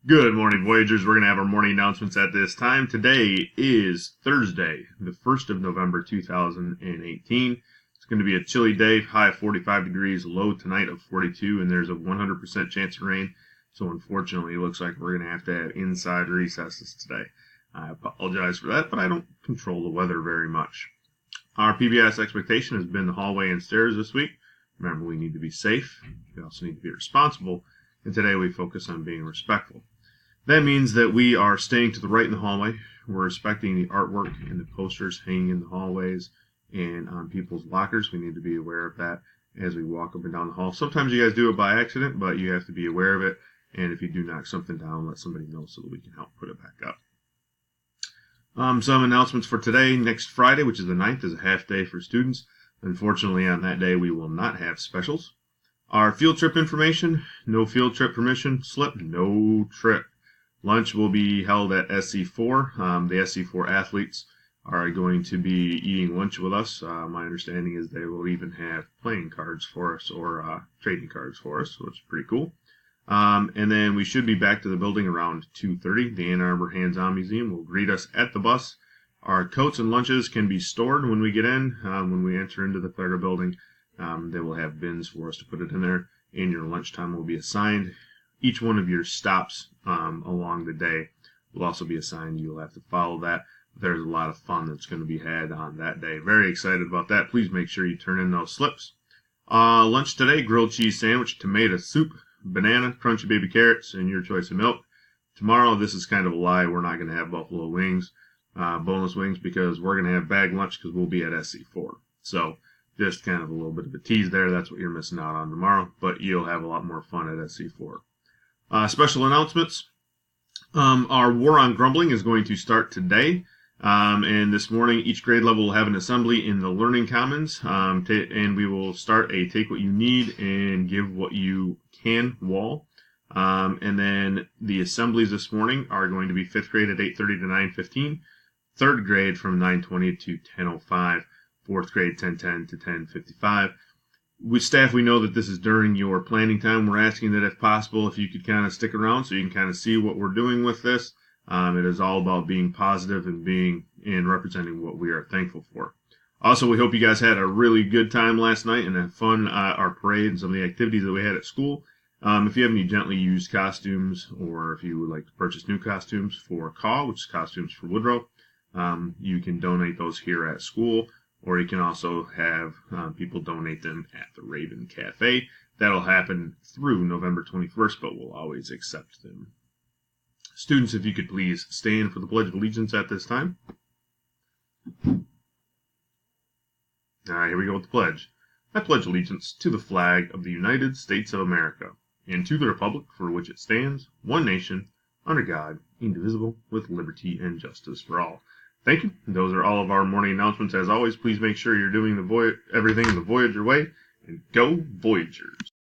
Good morning, Voyagers. We're going to have our morning announcements at this time. Today is Thursday, the 1st of November, 2018. It's going to be a chilly day, high of 45 degrees, low tonight of 42, and there's a 100% chance of rain. So unfortunately, it looks like we're going to have inside recesses today. I apologize for that, but I don't control the weather very much. Our PBS expectation has been the hallway and stairs this week. Remember, we need to be safe. We also need to be responsible. And today we focus on being respectful. That means that we are staying to the right in the hallway. We're respecting the artwork and the posters hanging in the hallways and on people's lockers. We need to be aware of that as we walk up and down the hall. Sometimes you guys do it by accident, but you have to be aware of it. And if you do knock something down, let somebody know so that we can help put it back up. Some announcements for today. Next Friday, which is the 9th, is a half day for students. Unfortunately, on that day, we will not have specials. Our field trip information: no field trip permission slip, no trip. Lunch will be held at SC4. The SC4 athletes are going to be eating lunch with us. My understanding is they will even have playing cards for us or trading cards for us, which is pretty cool. And then we should be back to the building around 2:30. The Ann Arbor Hands-On Museum will greet us at the bus. Our coats and lunches can be stored when we get in. When we enter into the Thurgood building, they will have bins for us to put it in there, and your lunchtime will be assigned. Each one of your stops along the day will also be assigned. You'll have to follow that. There's a lot of fun that's going to be had on that day. Very excited about that. Please make sure you turn in those slips. Lunch today: grilled cheese sandwich, tomato soup, banana, crunchy baby carrots, and your choice of milk. Tomorrow, this is kind of a lie. We're not going to have buffalo wings, boneless wings, because we're going to have bag lunch because we'll be at SC4. So just kind of a little bit of a tease there. That's what you're missing out on tomorrow, but you'll have a lot more fun at SC4. Special announcements. Our War on Grumbling is going to start today. And this morning, each grade level will have an assembly in the Learning Commons. And we will start a Take What You Need and Give What You Can wall. And then the assemblies this morning are going to be 5th grade at 8:30 to 9:15, 3rd grade from 9:20 to 10:05, 4th grade 10:10 to 10:55. With staff, we know that this is during your planning time. We're asking that if possible, if you could kind of stick around so you can kind of see what we're doing with this. It is all about being positive and being and representing what we are thankful for. Also, we hope you guys had a really good time last night and had fun our parade and some of the activities that we had at school. If you have any gently used costumes, or if you would like to purchase new costumes for CAW, which is Costumes for Woodrow, you can donate those here at school. Or you can also have people donate them at the Raven Cafe. That'll happen through November 21st, but we'll always accept them. Students, if you could please stand for the Pledge of Allegiance at this time. All right, here we go with the pledge. I pledge allegiance to the flag of the United States of America and to the republic for which it stands, one nation, under God, indivisible, with liberty and justice for all. Thank you. Those are all of our morning announcements. As always, please make sure you're doing everything the Voyager way, and go Voyagers.